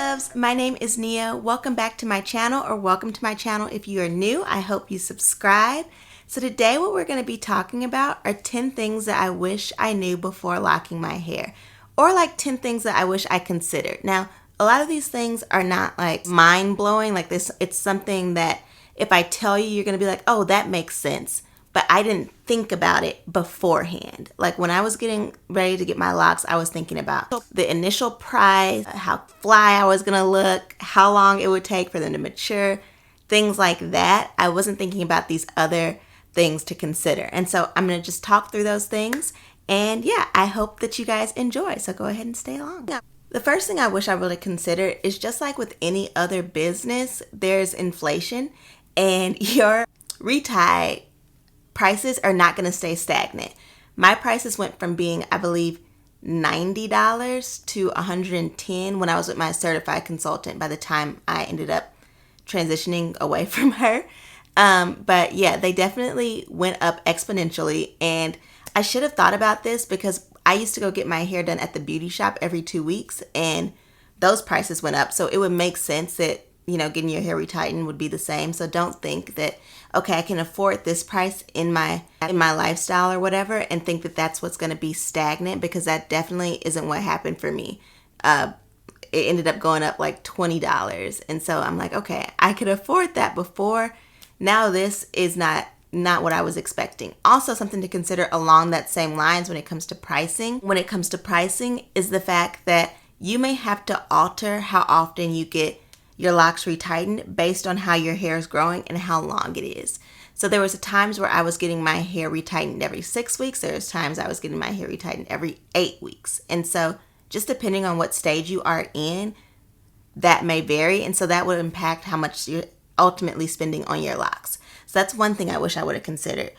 Loves. My name is Nia. Welcome back to my channel, or welcome to my channel if you are new. I hope you subscribe. So today what we're going to be talking about are 10 things that I wish I knew before locking my hair, or like 10 things that I wish I considered. Now, a lot of these things are not like mind-blowing like this. It's something that if I tell you, you're going to be like, oh, that makes sense. But I didn't think about it beforehand. Like when I was getting ready to get my locks, I was thinking about the initial price, how fly I was gonna look, how long it would take for them to mature, things like that. I wasn't thinking about these other things to consider. And so I'm gonna just talk through those things. And yeah, I hope that you guys enjoy. So go ahead and stay along. The first thing I wish I would have considered is just like with any other business, there's inflation and your retie prices are not going to stay stagnant. My prices went from being, I believe, $90 to $110 when I was with my certified consultant by the time I ended up transitioning away from her. But yeah, they definitely went up exponentially, and I should have thought about this because I used to go get my hair done at the beauty shop every 2 weeks, and those prices went up. So it would make sense that, you know, getting your hair retightened would be the same. So don't think that, okay, I can afford this price in my lifestyle or whatever, and think that that's what's going to be stagnant, because that definitely isn't what happened for me. It ended up going up like $20. And so I'm like, okay, I could afford that before. Now this is not what I was expecting. Also, something to consider along that same lines when it comes to pricing. When it comes to pricing is the fact that you may have to alter how often you get your locks retightened based on how your hair is growing and how long it is. So there was times where I was getting my hair retightened every 6 weeks. There was times I was getting my hair retightened every 8 weeks. And so just depending on what stage you are in, that may vary. And so that would impact how much you're ultimately spending on your locks. So that's one thing I wish I would have considered.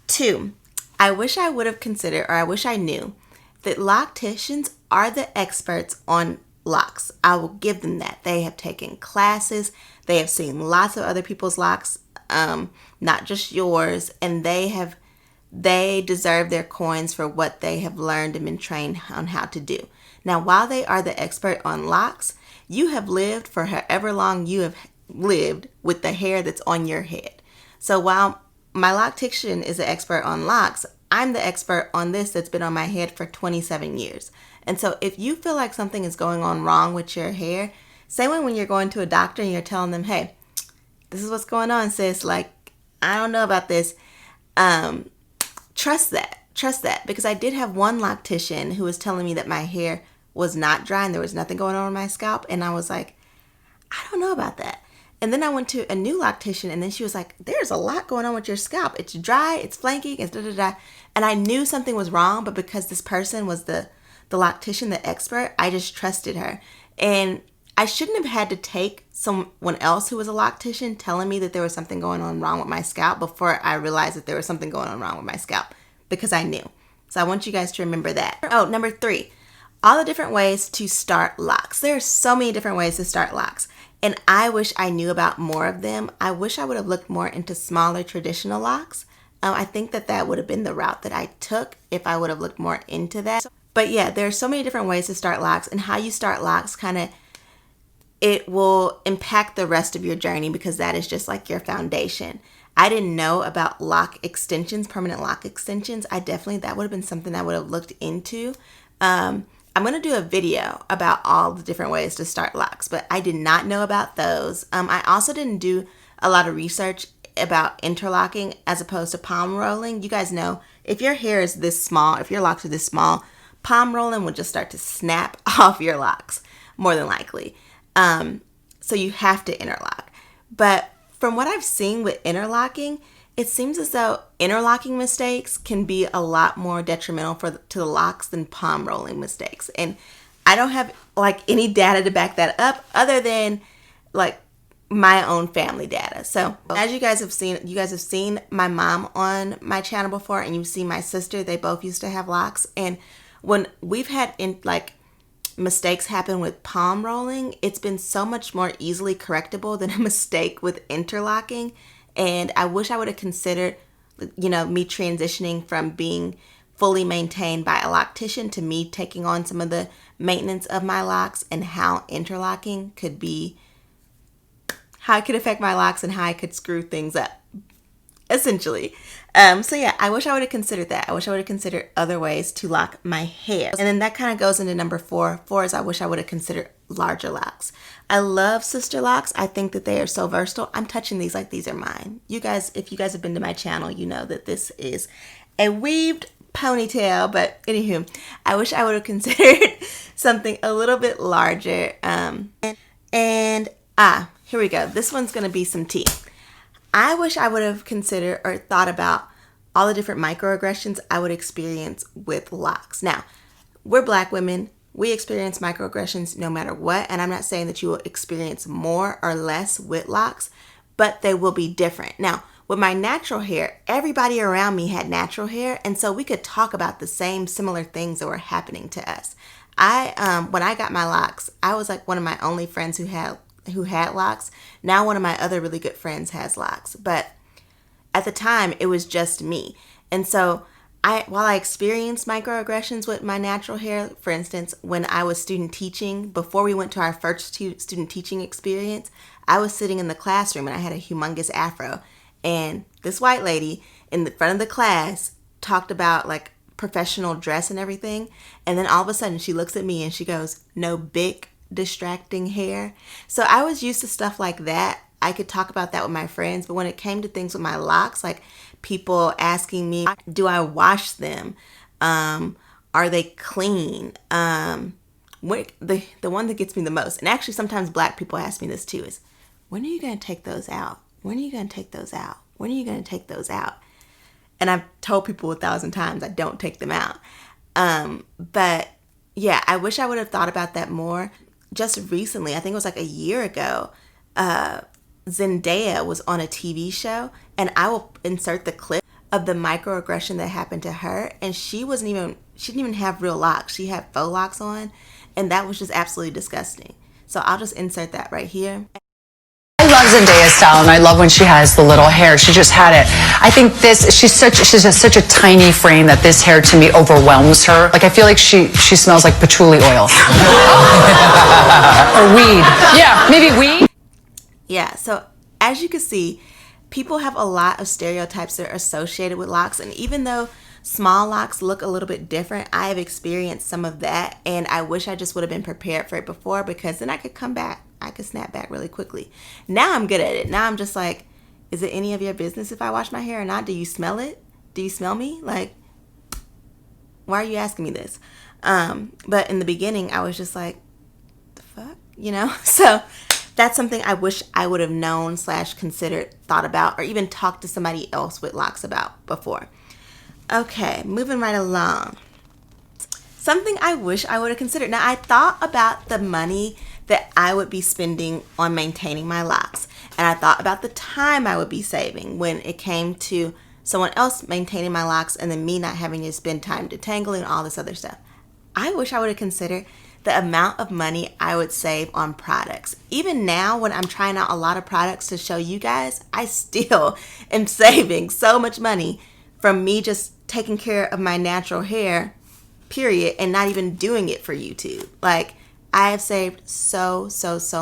2, I wish I would have considered, or I wish I knew, that locticians are the experts on locks. I will give them that. They have taken classes. They have seen lots of other people's locks, not just yours, and they deserve their coins for what they have learned and been trained on how to do. Now, while they are the expert on locks, you have lived for however long you have lived with the hair that's on your head. So while my loctician is an expert on locks, I'm the expert on this that's been on my head for 27 years. And so if you feel like something is going on wrong with your hair, say when you're going to a doctor and you're telling them, hey, this is what's going on, sis. Like, I don't know about this. Trust that. Because I did have one loctician who was telling me that my hair was not dry and there was nothing going on with my scalp. And I was like, I don't know about that. And then I went to a new loctician, and then she was like, there's a lot going on with your scalp. It's dry, it's flaky, it's da-da-da. And I knew something was wrong, but because this person was the loctician, the expert, I just trusted her. And I shouldn't have had to take someone else who was a loctician telling me that there was something going on wrong with my scalp before I realized that there was something going on wrong with my scalp, because I knew. So I want you guys to remember that. Oh, number 3, all the different ways to start locks. There are so many different ways to start locks, and I wish I knew about more of them. I wish I would have looked more into smaller traditional locks. I think that would have been the route that I took if I would have looked more into that. But yeah, there are so many different ways to start locks, and how you start locks it will impact the rest of your journey, because that is just like your foundation. I didn't know about lock extensions, permanent lock extensions. That would have been something I would have looked into. I'm going to do a video about all the different ways to start locks, but I did not know about those. I also didn't do a lot of research about interlocking as opposed to palm rolling. You guys know, if your hair is this small, if your locks are this small, palm rolling would just start to snap off your locks, more than likely. So you have to interlock. But from what I've seen with interlocking, it seems as though interlocking mistakes can be a lot more detrimental to the locks than palm rolling mistakes. And I don't have like any data to back that up other than like my own family data. So as you guys have seen my mom on my channel before, and you've seen my sister. They both used to have locks, and when we've had mistakes happen with palm rolling, it's been so much more easily correctable than a mistake with interlocking. And I wish I would have considered, me transitioning from being fully maintained by a loctician to me taking on some of the maintenance of my locks and how interlocking could be, how it could affect my locks and how I could screw things up, essentially. So yeah, I wish I would have considered that. I wish I would have considered other ways to lock my hair. And then that kind of goes into number 4. 4 is I wish I would have considered larger locks. I love Sisterlocks. I think that they are so versatile. I'm touching these like these are mine. You guys, if you guys have been to my channel, you know that this is a weaved ponytail. But anywho, I wish I would have considered something a little bit larger. Here we go. This one's going to be some tea. I wish I would have considered or thought about all the different microaggressions I would experience with locks. Now, we're Black women. We experience microaggressions no matter what. And I'm not saying that you will experience more or less with locks, but they will be different. Now, with my natural hair, everybody around me had natural hair. And so we could talk about the same similar things that were happening to us. When I got my locks, I was like one of my only friends who had locks. Now one of my other really good friends has locks, but at the time it was just me. And so while I experienced microaggressions with my natural hair, for instance, when I was student teaching, before we went to our first student teaching experience, I was sitting in the classroom and I had a humongous afro, and this white lady in the front of the class talked about like professional dress and everything, and then all of a sudden she looks at me and she goes, "No big distracting hair." So I was used to stuff like that. I could talk about that with my friends, but when it came to things with my locks, like people asking me, do I wash them? Are they clean? The one that gets me the most, and actually sometimes Black people ask me this too, is when are you going to take those out? When are you going to take those out? When are you going to take those out? And I've told people 1,000 times I don't take them out. But yeah, I wish I would have thought about that more. Just recently, I think it was like a year ago, Zendaya was on a TV show, and I will insert the clip of the microaggression that happened to her, and she didn't even have real locks. She had faux locks on, and that was just absolutely disgusting. So I'll just insert that right here. I love Zendaya's style, and I love when she has the little hair. She just had it. I think she's just such a tiny frame that this hair to me overwhelms her. Like I feel like she smells like patchouli oil. Or weed. Yeah, maybe weed. Yeah, so as you can see, people have a lot of stereotypes that are associated with locks, and even though small locks look a little bit different, I have experienced some of that, and I wish I just would have been prepared for it before, because then I could come back. I could snap back really quickly. Now I'm good at it. Now I'm just like, is it any of your business if I wash my hair or not? Do you smell it? Do you smell me? Like, why are you asking me this? But in the beginning, I was just like, the fuck? You know? So that's something I wish I would have known / considered, thought about, or even talked to somebody else with locks about before. Okay, moving right along. Something I wish I would have considered. Now, I thought about the money that I would be spending on maintaining my locks, and I thought about the time I would be saving when it came to someone else maintaining my locks and then me not having to spend time detangling and all this other stuff. I wish I would have considered the amount of money I would save on products. Even now, when I'm trying out a lot of products to show you guys, I still am saving so much money from me just taking care of my natural hair, period, and not even doing it for YouTube. Like, I have saved so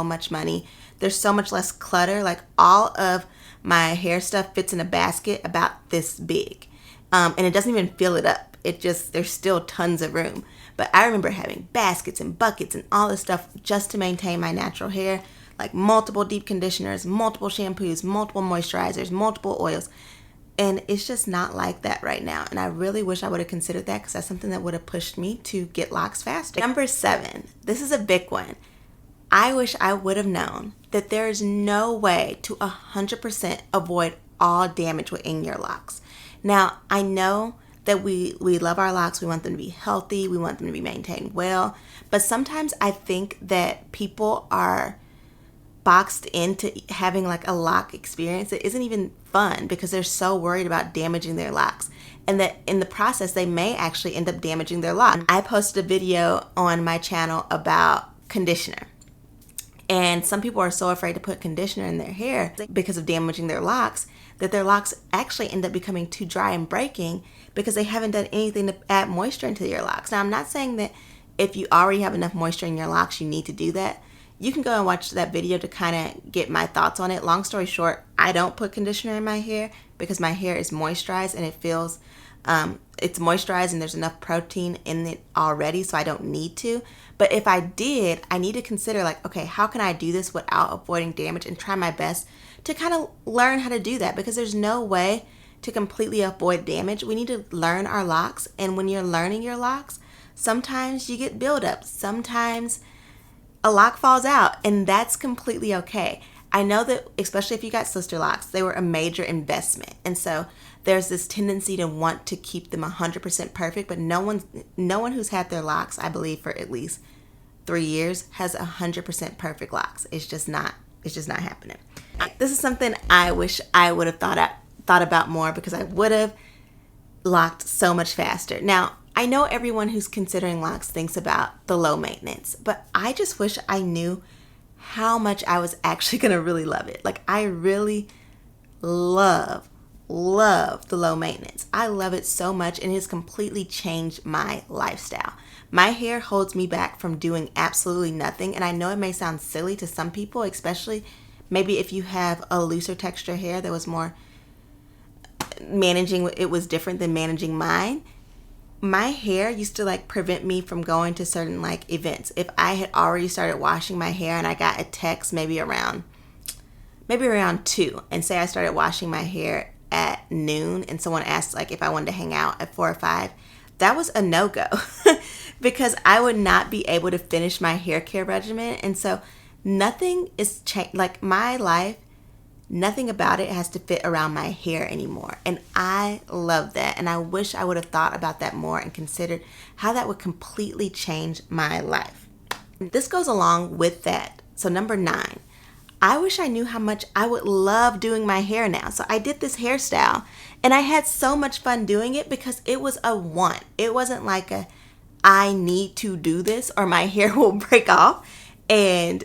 much money. There's so much less clutter. Like, all of my hair stuff fits in a basket about this big. And it doesn't even fill it up. There's still tons of room. But I remember having baskets and buckets and all this stuff just to maintain my natural hair. Like multiple deep conditioners, multiple shampoos, multiple moisturizers, multiple oils. And it's just not like that right now. And I really wish I would have considered that, because that's something that would have pushed me to get locks faster. Number 7, this is a big one. I wish I would have known that there is no way to 100% avoid all damage within your locks. Now, I know that we love our locks. We want them to be healthy. We want them to be maintained well. But sometimes I think that people are boxed into having like a lock experience that isn't even fun, because they're so worried about damaging their locks, and that in the process they may actually end up damaging their lock. I posted a video on my channel about conditioner, and some people are so afraid to put conditioner in their hair because of damaging their locks that their locks actually end up becoming too dry and breaking because they haven't done anything to add moisture into your locks. Now, I'm not saying that if you already have enough moisture in your locks, you need to do that. You can go and watch that video to kind of get my thoughts on it. Long story short, I don't put conditioner in my hair because my hair is moisturized and it feels, it's moisturized and there's enough protein in it already, so I don't need to. But if I did, I need to consider like, okay, how can I do this without avoiding damage, and try my best to kind of learn how to do that, because there's no way to completely avoid damage. We need to learn our locks, and when you're learning your locks, sometimes you get buildup. Sometimes a lock falls out, and that's completely okay. I know that, especially if you got Sisterlocks, they were a major investment. And so there's this tendency to want to keep them 100% perfect, but no one who's had their locks, I believe, for at least 3 years has 100% perfect locks. It's just not happening. This is something I wish I would have thought about more, because I would have locked so much faster. Now, I know everyone who's considering locks thinks about the low maintenance, but I just wish I knew how much I was actually going to really love it. Like, I really love the low maintenance. I love it so much, and it's completely changed my lifestyle. My hair holds me back from doing absolutely nothing, and I know it may sound silly to some people, especially maybe if you have a looser texture hair that was more managing, it was different than managing mine. My hair used to like prevent me from going to certain like events. If I had already started washing my hair and I got a text maybe around 2, and say I started washing my hair at noon, and someone asked like if I wanted to hang out at 4 or 5, that was a no-go because I would not be able to finish my hair care regimen. And so nothing is like my life, nothing about it has to fit around my hair anymore. And I love that. And I wish I would have thought about that more and considered how that would completely change my life. This goes along with that. So number 9, I wish I knew how much I would love doing my hair now. So I did this hairstyle and I had so much fun doing it because it was a want. It wasn't like a, I need to do this or my hair will break off. And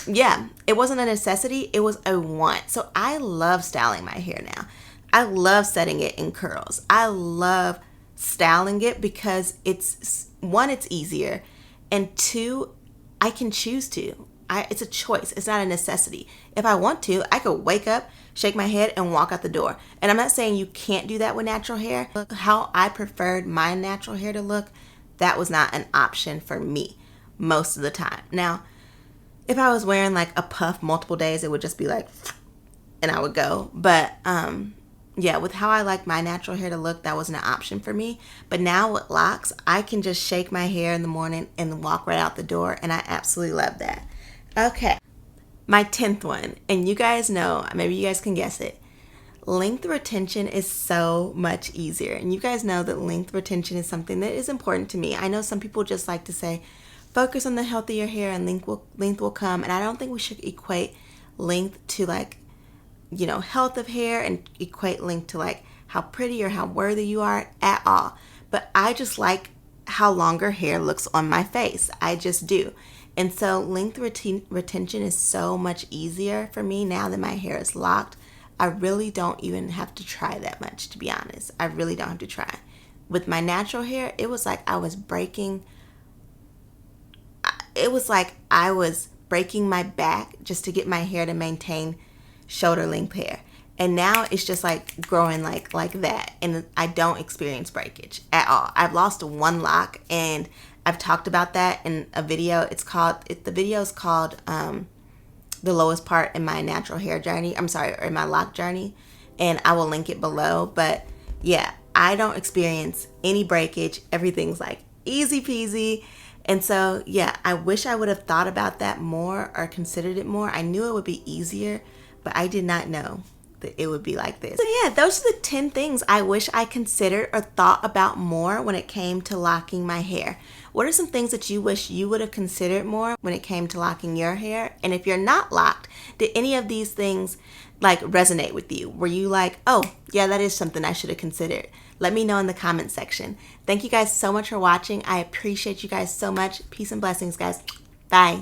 yeah, it wasn't a necessity, it was a want. So I love styling my hair now. I love setting it in curls. I love styling it because it's, 1, it's easier, and 2, I can choose to. It's a choice. It's not a necessity. If I want to, I could wake up, shake my head, and walk out the door. And I'm not saying you can't do that with natural hair. How I preferred my natural hair to look, that was not an option for me most of the time. Now, if I was wearing like a puff multiple days, it would just be like, and I would go. But yeah, with how I like my natural hair to look, that wasn't an option for me. But now with locks, I can just shake my hair in the morning and walk right out the door, and I absolutely love that. Okay, my 10th one, and you guys know, maybe you guys can guess it. Length retention is so much easier, and you guys know that length retention is something that is important to me. I know some people just like to say, focus on the healthier hair and length will come. And I don't think we should equate length to like, you know, health of hair, and equate length to like how pretty or how worthy you are at all. But I just like how longer hair looks on my face. I just do. And so length retention is so much easier for me now that my hair is locked. I really don't even have to try that much, to be honest. I really don't have to try. With my natural hair, it was like I was breaking my back just to get my hair to maintain shoulder length hair. And now it's just like growing like that, and I don't experience breakage at all. I've lost 1 lock, and I've talked about that in a video. The video is called the lowest part in my natural hair journey. Or in my lock journey, and I will link it below. But yeah, I don't experience any breakage. Everything's like easy peasy. And so, yeah, I wish I would have thought about that more or considered it more. I knew it would be easier, but I did not know that it would be like this. So yeah, those are the 10 things I wish I considered or thought about more when it came to locking my hair. What are some things that you wish you would have considered more when it came to locking your hair? And if you're not locked, did any of these things like resonate with you? Were you like, oh yeah, that is something I should have considered? Let me know in the comment section. Thank you guys so much for watching. I appreciate you guys so much. Peace and blessings, guys. Bye.